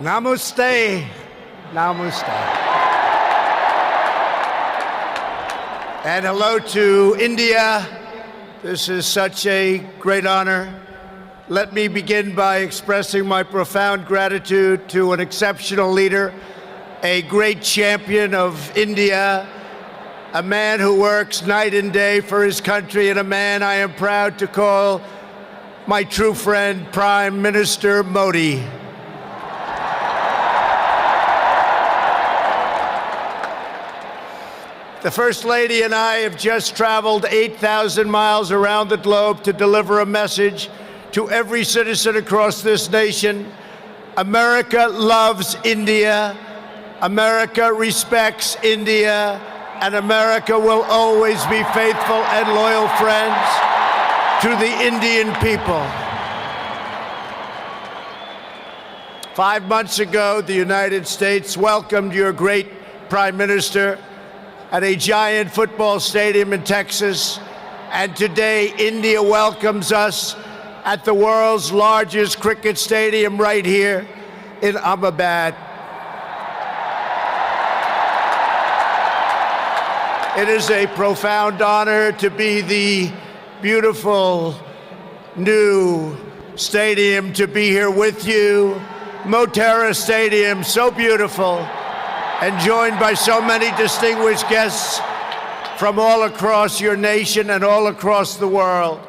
Namaste. Namaste. And hello to India. This is such a great honor. Let me begin by expressing my profound gratitude to an exceptional leader, a great champion of India, a man who works night and day for his country, and a man I am proud to call my true friend, Prime Minister Modi. The First Lady and I have just traveled 8,000 miles around the globe to deliver a message to every citizen across this nation. America loves India, America respects India, and America will always be faithful and loyal friends to the Indian people. 5 months ago, the United States welcomed your great Prime Minister at a giant football stadium in Texas, and today India welcomes us at the world's largest cricket stadium right here in Ahmedabad. It is a profound honor to be the beautiful new stadium, to be here with you. Motera Stadium, so beautiful, and joined by so many distinguished guests from all across your nation and all across the world.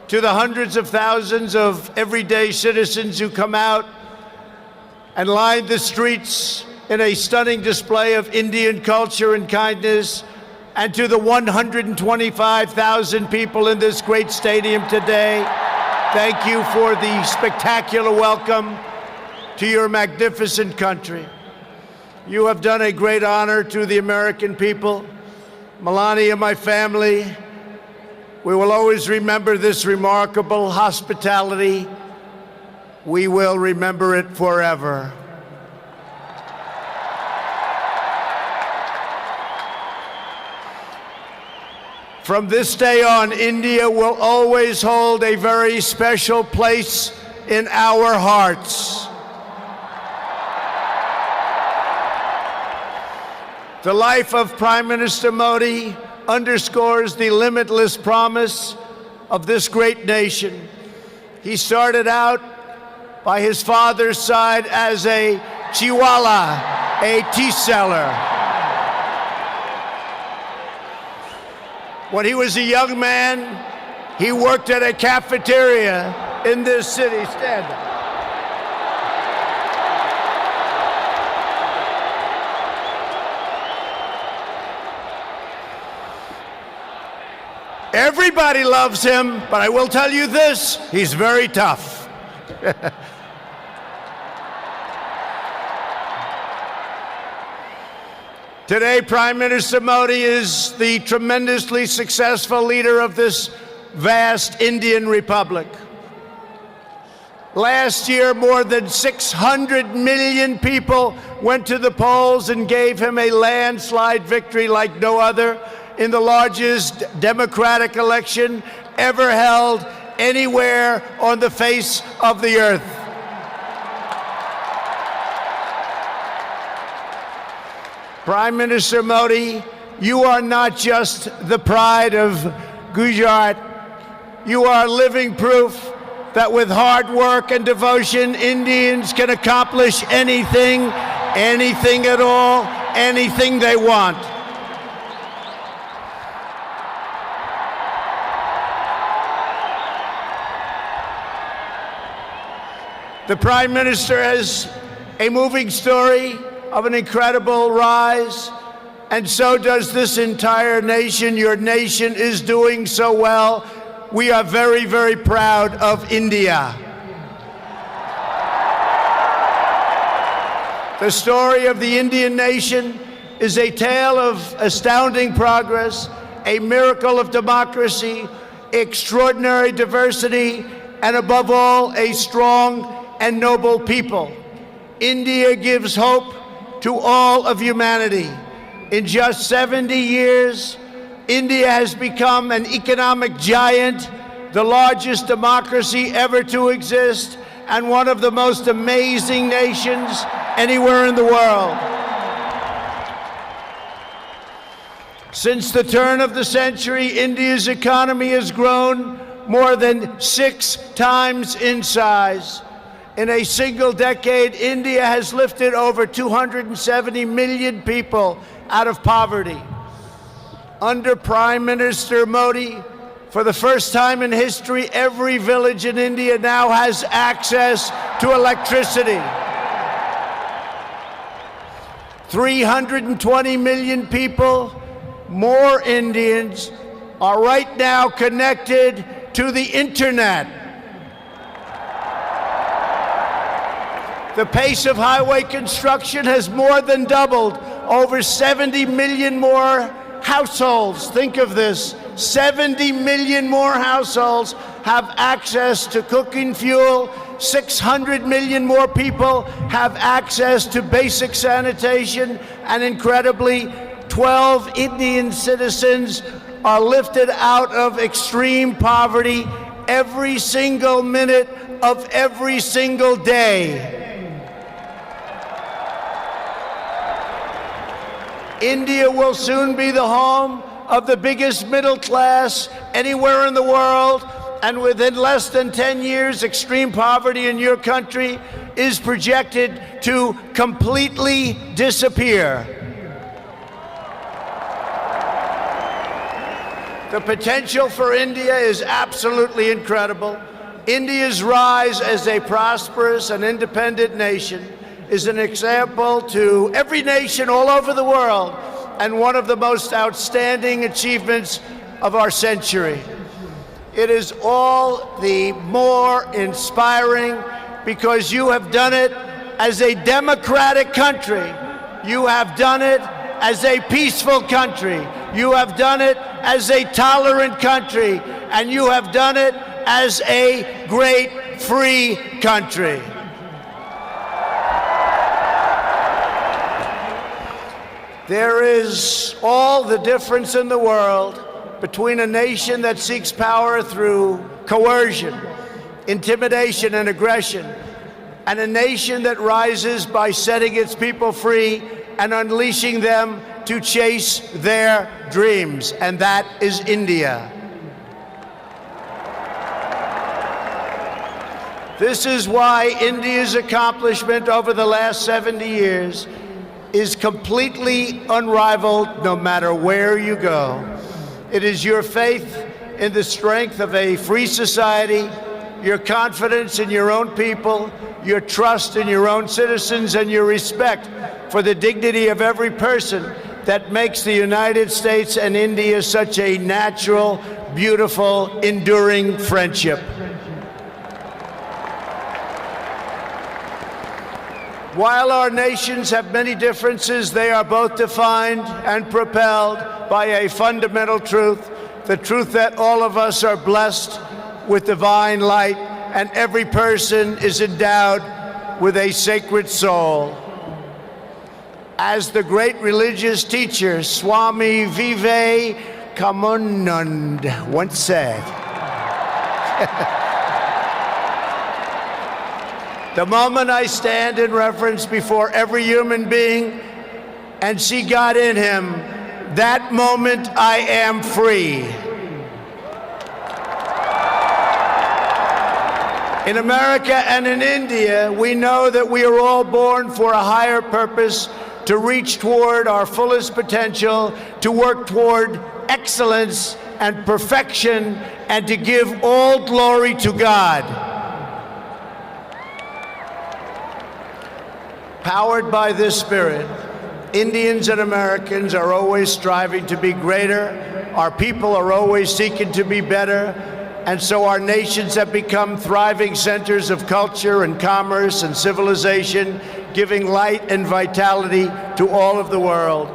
To the hundreds of thousands of everyday citizens who come out and line the streets in a stunning display of Indian culture and kindness, and to the 125,000 people in this great stadium today, thank you for the spectacular welcome to your magnificent country. You have done a great honor to the American people. Melania, my family, we will always remember this remarkable hospitality. We will remember it forever. From this day on, India will always hold a very special place in our hearts. The life of Prime Minister Modi underscores the limitless promise of this great nation. He started out by his father's side as a chiwala, a tea seller. When he was a young man, he worked at a cafeteria in this city. Stand up. Everybody loves him, but I will tell you this, he's very tough. Today, Prime Minister Modi is the tremendously successful leader of this vast Indian Republic. Last year, more than 600 million people went to the polls and gave him a landslide victory like no other in the largest democratic election ever held anywhere on the face of the earth. Prime Minister Modi, you are not just the pride of Gujarat. You are living proof that with hard work and devotion, Indians can accomplish anything, anything at all, anything they want. The Prime Minister has a moving story of an incredible rise, and so does this entire nation. Your nation is doing so well. We are very, very proud of India. The story of the Indian nation is a tale of astounding progress, a miracle of democracy, extraordinary diversity, and above all, a strong and noble people. India gives hope to all of humanity. In just 70 years, India has become an economic giant, the largest democracy ever to exist, and one of the most amazing nations anywhere in the world. Since the turn of the century, India's economy has grown more than 6 times in size. In a single decade, India has lifted over 270 million people out of poverty. Under Prime Minister Modi, for the first time in history, every village in India now has access to electricity. 320 million people, more Indians, are right now connected to the internet. The pace of highway construction has more than doubled. Over 70 million more households, think of this, 70 million more households have access to cooking fuel. 600 million more people have access to basic sanitation. And incredibly, 12 Indian citizens are lifted out of extreme poverty every single minute of every single day. India will soon be the home of the biggest middle class anywhere in the world, and within less than 10 years, extreme poverty in your country is projected to completely disappear. The potential for India is absolutely incredible. India's rise as a prosperous and independent nation is an example to every nation all over the world, and one of the most outstanding achievements of our century. It is all the more inspiring because you have done it as a democratic country. You have done it as a peaceful country. You have done it as a tolerant country. And you have done it as a great free country. There is all the difference in the world between a nation that seeks power through coercion, intimidation, and aggression, and a nation that rises by setting its people free and unleashing them to chase their dreams, and that is India. This is why India's accomplishment over the last 70 years is completely unrivaled no matter where you go. It is your faith in the strength of a free society, your confidence in your own people, your trust in your own citizens, and your respect for the dignity of every person that makes the United States and India such a natural, beautiful, enduring friendship. While our nations have many differences, they are both defined and propelled by a fundamental truth, the truth that all of us are blessed with divine light and every person is endowed with a sacred soul. As the great religious teacher Swami Vivekananda once said, the moment I stand in reverence before every human being and see God in him, that moment I am free. In America and in India, we know that we are all born for a higher purpose, to reach toward our fullest potential, to work toward excellence and perfection, and to give all glory to God. Powered by this spirit, Indians and Americans are always striving to be greater. Our people are always seeking to be better. And so our nations have become thriving centers of culture and commerce and civilization, giving light and vitality to all of the world.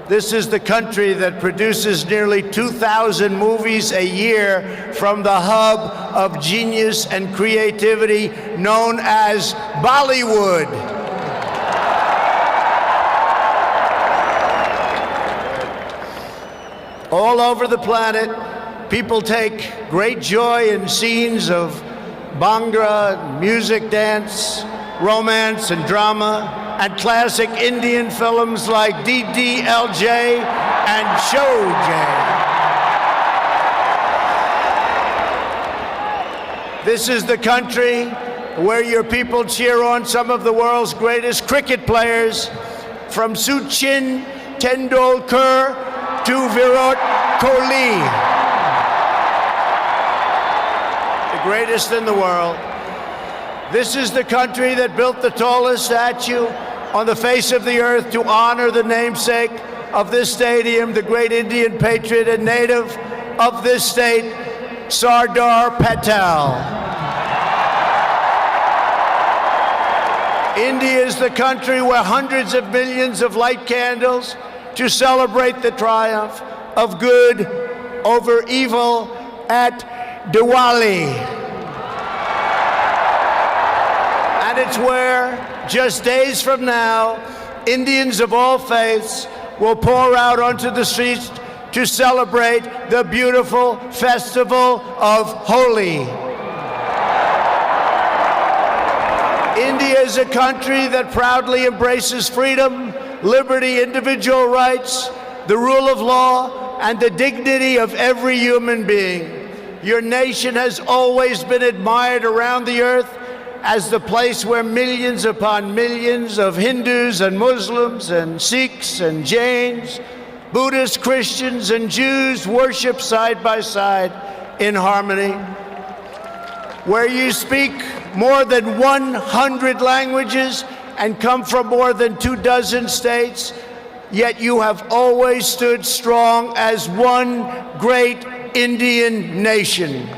This is the country that produces nearly 2,000 movies a year from the hub of genius and creativity known as Bollywood. All over the planet, people take great joy in scenes of Bhangra, music, dance, romance, and drama, and classic Indian films like DDLJ and Showjay. This is the country where your people cheer on some of the world's greatest cricket players, from Sachin Tendulkar to Virat Kohli, the greatest in the world. This is the country that built the tallest statue on the face of the earth to honor the namesake of this stadium, the great Indian patriot and native of this state, Sardar Patel. India is the country where hundreds of millions of light candles to celebrate the triumph of good over evil at Diwali. And it's where, just days from now, Indians of all faiths will pour out onto the streets to celebrate the beautiful festival of Holi. India is a country that proudly embraces freedom, liberty, individual rights, the rule of law, and the dignity of every human being. Your nation has always been admired around the earth as the place where millions upon millions of Hindus and Muslims and Sikhs and Jains, Buddhists, Christians, and Jews worship side by side in harmony, where you speak more than 100 languages and come from more than 24 states, yet you have always stood strong as one great Indian nation.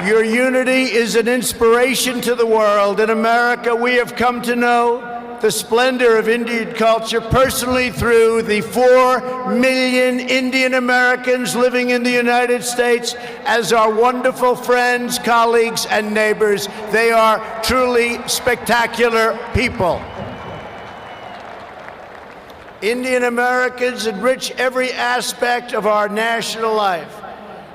Your unity is an inspiration to the world. In America, we have come to know the splendor of Indian culture personally through the 4 million Indian Americans living in the United States as our wonderful friends, colleagues, and neighbors. They are truly spectacular people. Indian Americans enrich every aspect of our national life.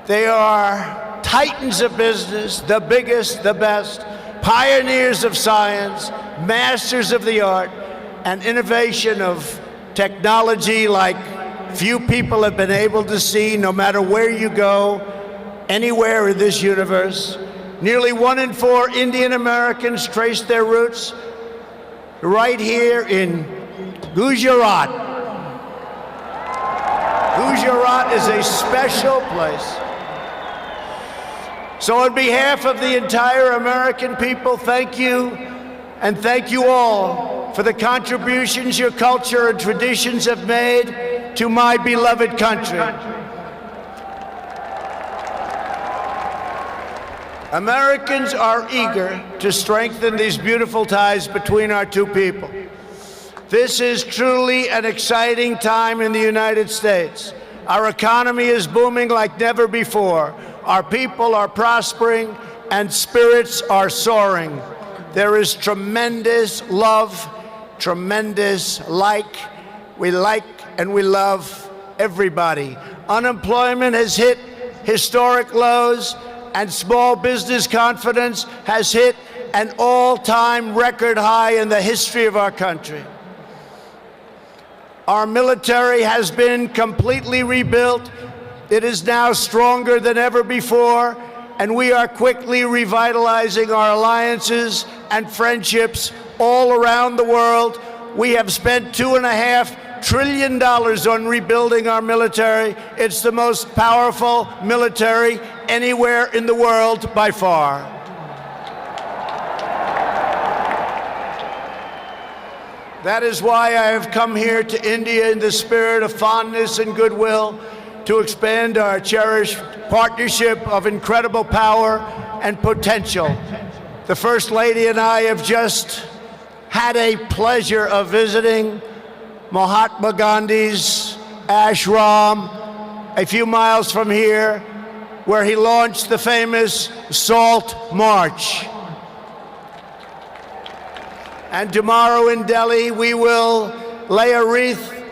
They are titans of business, the biggest, the best, pioneers of science, masters of the art, and innovation of technology like few people have been able to see, no matter where you go, anywhere in this universe. Nearly 1 in 4 Indian Americans trace their roots right here in Gujarat. Gujarat is a special place. So on behalf of the entire American people, thank you, and thank you all for the contributions your culture and traditions have made to my beloved country. Americans are eager to strengthen these beautiful ties between our two people. This is truly an exciting time in the United States. Our economy is booming like never before. Our people are prospering and spirits are soaring. There is tremendous love, tremendous we like and we love everybody. Unemployment has hit historic lows and small business confidence has hit an all-time record high in the history of our country. Our military has been completely rebuilt. It is now stronger than ever before, and we are quickly revitalizing our alliances and friendships all around the world. We have spent $2.5 trillion on rebuilding our military. It's the most powerful military anywhere in the world by far. That is why I have come here to India in the spirit of fondness and goodwill to expand our cherished partnership of incredible power and potential. The First Lady and I have just had a pleasure of visiting Mahatma Gandhi's ashram a few miles from here, where he launched the famous Salt March. And tomorrow in Delhi, we will lay a wreath,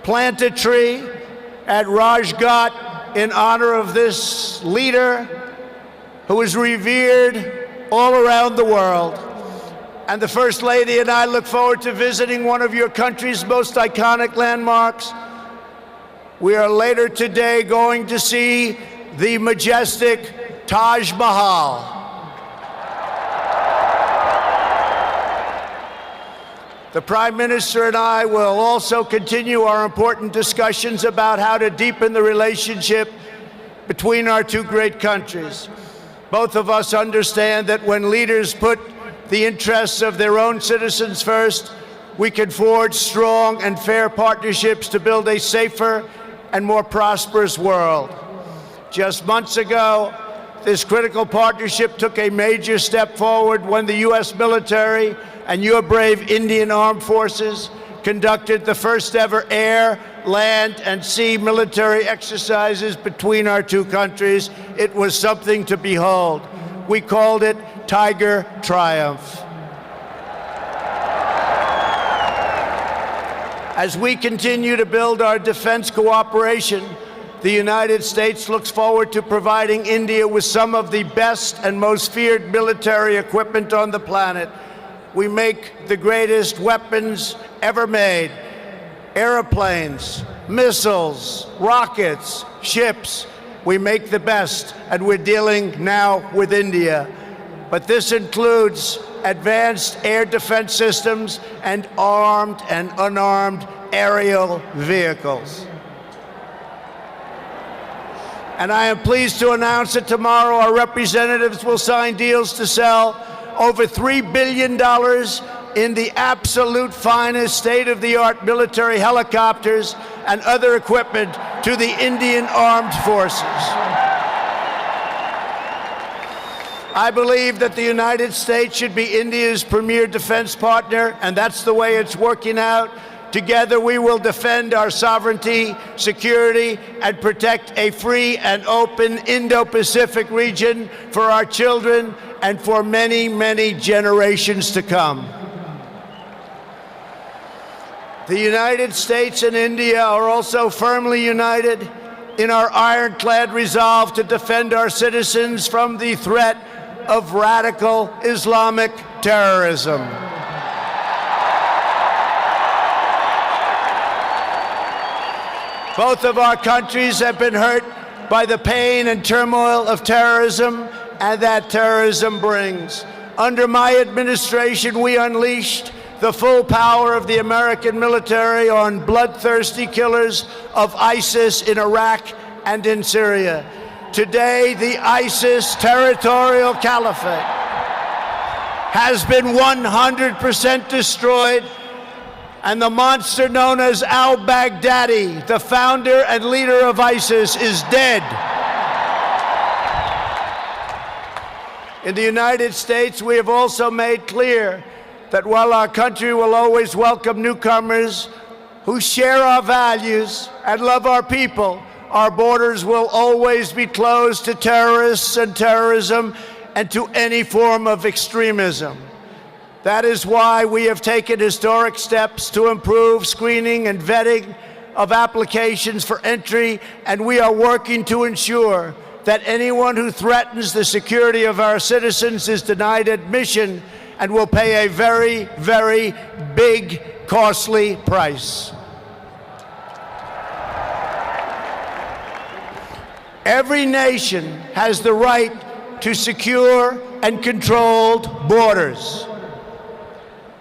plant a tree at Rajghat in honor of this leader who is revered all around the world. And the First Lady and I look forward to visiting one of your country's most iconic landmarks. We are later today going to see the majestic Taj Mahal. The Prime Minister and I will also continue our important discussions about how to deepen the relationship between our two great countries. Both of us understand that when leaders put the interests of their own citizens first, we can forge strong and fair partnerships to build a safer and more prosperous world. Just months ago, this critical partnership took a major step forward when the U.S. military and your brave Indian Armed Forces conducted the first ever air, land, and sea military exercises between our two countries. It was something to behold. We called it Tiger Triumph. As we continue to build our defense cooperation, the United States looks forward to providing India with some of the best and most feared military equipment on the planet. We make the greatest weapons ever made: airplanes, missiles, rockets, ships. We make the best, and we're dealing now with India. But this includes advanced air defense systems and armed and unarmed aerial vehicles. And I am pleased to announce that tomorrow our representatives will sign deals to sell over $3 billion in the absolute finest state-of-the-art military helicopters and other equipment to the Indian Armed Forces. I believe that the United States should be India's premier defense partner, and that's the way it's working out. Together, we will defend our sovereignty, security, and protect a free and open Indo-Pacific region for our children and for many, many generations to come. The United States and India are also firmly united in our ironclad resolve to defend our citizens from the threat of radical Islamic terrorism. Both of our countries have been hurt by the pain and turmoil of terrorism and that terrorism brings. Under my administration, we unleashed the full power of the American military on bloodthirsty killers of ISIS in Iraq and in Syria. Today, the ISIS territorial caliphate has been 100% destroyed, and the monster known as al-Baghdadi, the founder and leader of ISIS, is dead. In the United States, we have also made clear that while our country will always welcome newcomers who share our values and love our people, our borders will always be closed to terrorists and terrorism and to any form of extremism. That is why we have taken historic steps to improve screening and vetting of applications for entry, and we are working to ensure that anyone who threatens the security of our citizens is denied admission and will pay a very, very big, costly price. Every nation has the right to secure and controlled borders.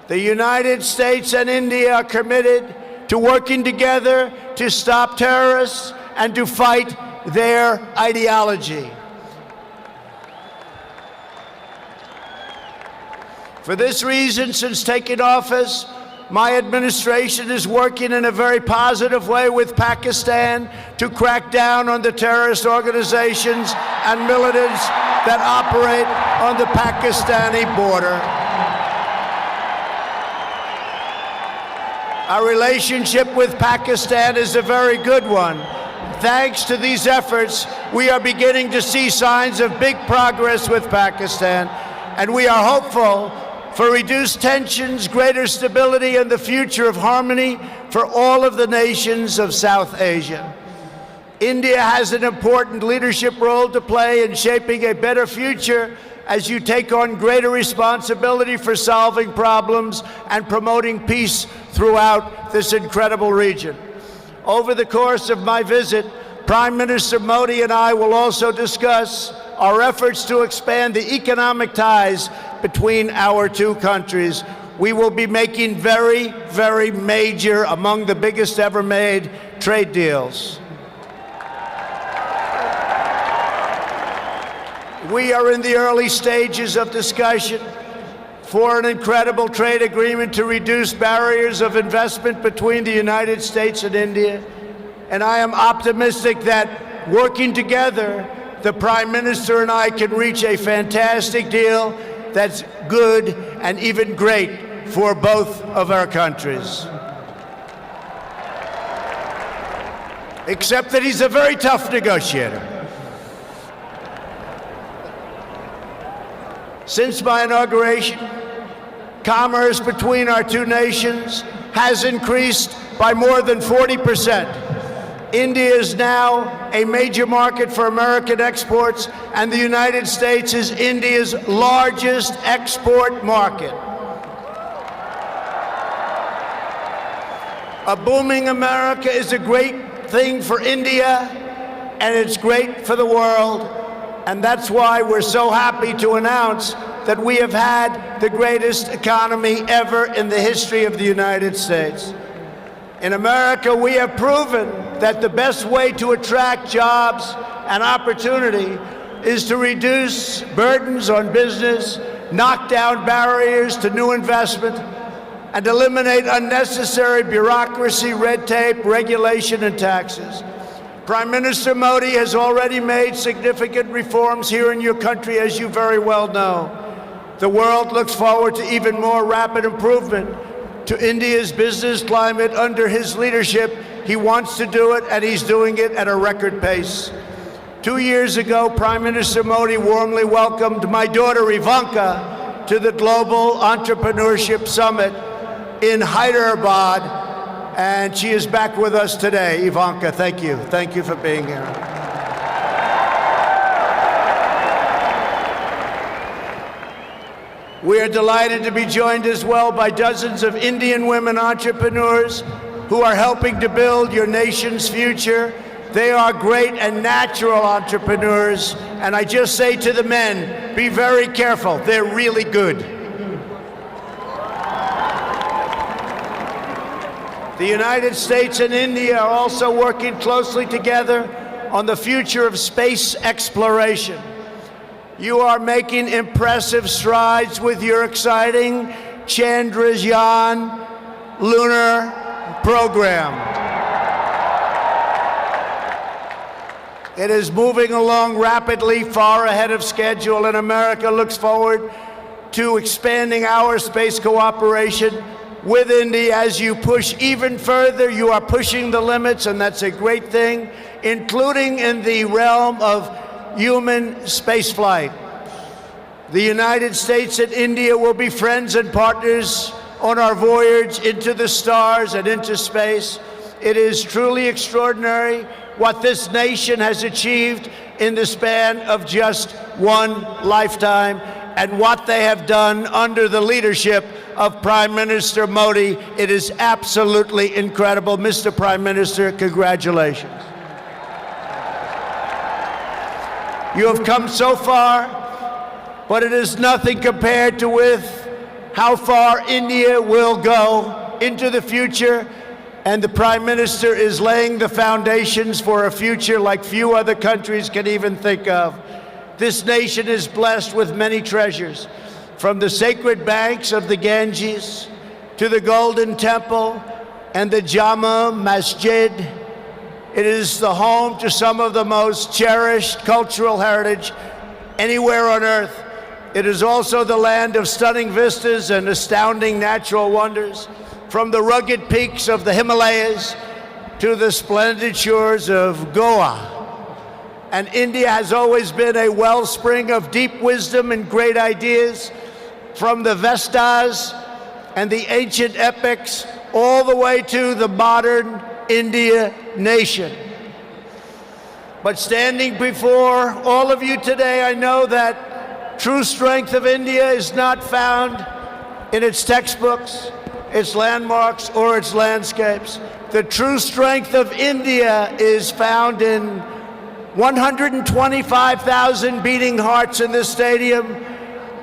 The United States and India are committed to working together to stop terrorists and to fight their ideology. For this reason, since taking office, my administration is working in a very positive way with Pakistan to crack down on the terrorist organizations and militants that operate on the Pakistani border. Our relationship with Pakistan is a very good one. Thanks to these efforts, we are beginning to see signs of big progress with Pakistan, and we are hopeful for reduced tensions, greater stability, and the future of harmony for all of the nations of South Asia. India has an important leadership role to play in shaping a better future as you take on greater responsibility for solving problems and promoting peace throughout this incredible region. Over the course of my visit, Prime Minister Modi and I will also discuss our efforts to expand the economic ties between our two countries. We will be making very, very major, among the biggest ever made, trade deals. We are in the early stages of discussion for an incredible trade agreement to reduce barriers of investment between the United States and India. And I am optimistic that working together, the Prime Minister and I can reach a fantastic deal that's good and even great for both of our countries. Except that he's a very tough negotiator. Since my inauguration, commerce between our two nations has increased by more than 40%. India is now a major market for American exports, and the United States is India's largest export market. A booming America is a great thing for India, and it's great for the world. And that's why we're so happy to announce that we have had the greatest economy ever in the history of the United States. In America, we have proven that the best way to attract jobs and opportunity is to reduce burdens on business, knock down barriers to new investment, and eliminate unnecessary bureaucracy, red tape, regulation, and taxes. Prime Minister Modi has already made significant reforms here in your country, as you very well know. The world looks forward to even more rapid improvement to India's business climate under his leadership. He wants to do it, and he's doing it at a record pace. 2 years ago, Prime Minister Modi warmly welcomed my daughter Ivanka to the Global Entrepreneurship Summit in Hyderabad, and she is back with us today. Ivanka, thank you. Thank you for being here. We are delighted to be joined as well by dozens of Indian women entrepreneurs who are helping to build your nation's future. They are great and natural entrepreneurs, and I just say to the men, be very careful. They're really good. The United States and India are also working closely together on the future of space exploration. You are making impressive strides with your exciting Chandrayaan lunar program. It is moving along rapidly, far ahead of schedule, and America looks forward to expanding our space cooperation with India. As you push even further, you are pushing the limits, and that's a great thing, including in the realm of human spaceflight. The United States and India will be friends and partners on our voyage into the stars and into space. It is truly extraordinary what this nation has achieved in the span of just one lifetime, and what they have done under the leadership of Prime Minister Modi. It is absolutely incredible. Mr. Prime Minister, congratulations. You have come so far, but it is nothing compared to with how far India will go into the future, and the Prime Minister is laying the foundations for a future like few other countries can even think of. This nation is blessed with many treasures, from the sacred banks of the Ganges to the Golden Temple and the Jama Masjid. It is the home to some of the most cherished cultural heritage anywhere on earth. It is also the land of stunning vistas and astounding natural wonders, from the rugged peaks of the Himalayas to the splendid shores of Goa. And India has always been a wellspring of deep wisdom and great ideas, from the Vestas and the ancient epics all the way to the modern India nation. But standing before all of you today, I know that true strength of India is not found in its textbooks, its landmarks, or its landscapes. The true strength of India is found in 125,000 beating hearts in this stadium,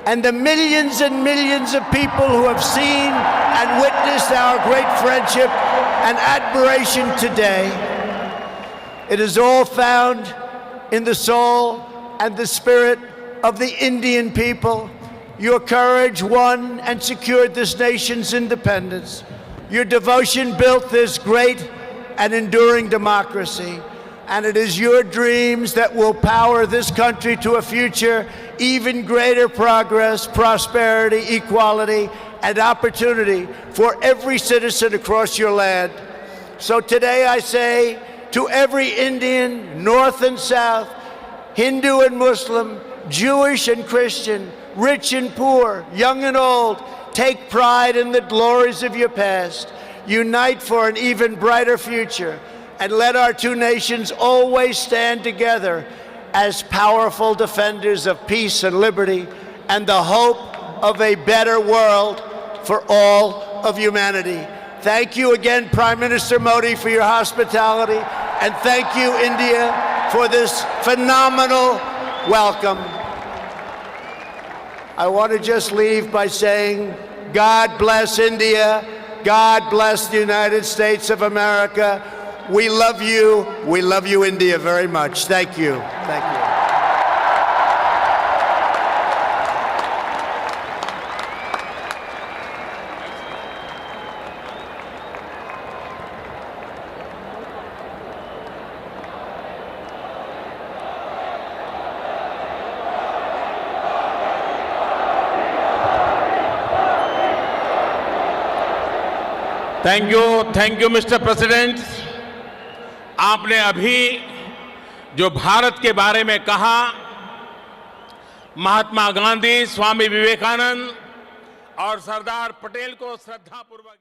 and the millions and millions of people who have seen and witnessed our great friendship and admiration today. It is all found in the soul and the spirit of the Indian people. Your courage won and secured this nation's independence. Your devotion built this great and enduring democracy. And it is your dreams that will power this country to a future, even greater progress, prosperity, equality, and opportunity for every citizen across your land. So today I say to every Indian, North and South, Hindu and Muslim, Jewish and Christian, rich and poor, young and old, take pride in the glories of your past. Unite for an even brighter future. And let our two nations always stand together as powerful defenders of peace and liberty and the hope of a better world for all of humanity. Thank you again, Prime Minister Modi, for your hospitality, and thank you, India, for this phenomenal welcome. I want to just leave by saying, God bless India, God bless the United States of America. We love you, India, very much. Thank you. Thank you. Thank you, Mr. President. आपने अभी जो भारत के बारे में कहा, महात्मा गांधी, स्वामी विवेकानंद और सरदार पटेल को श्रद्धापूर्वक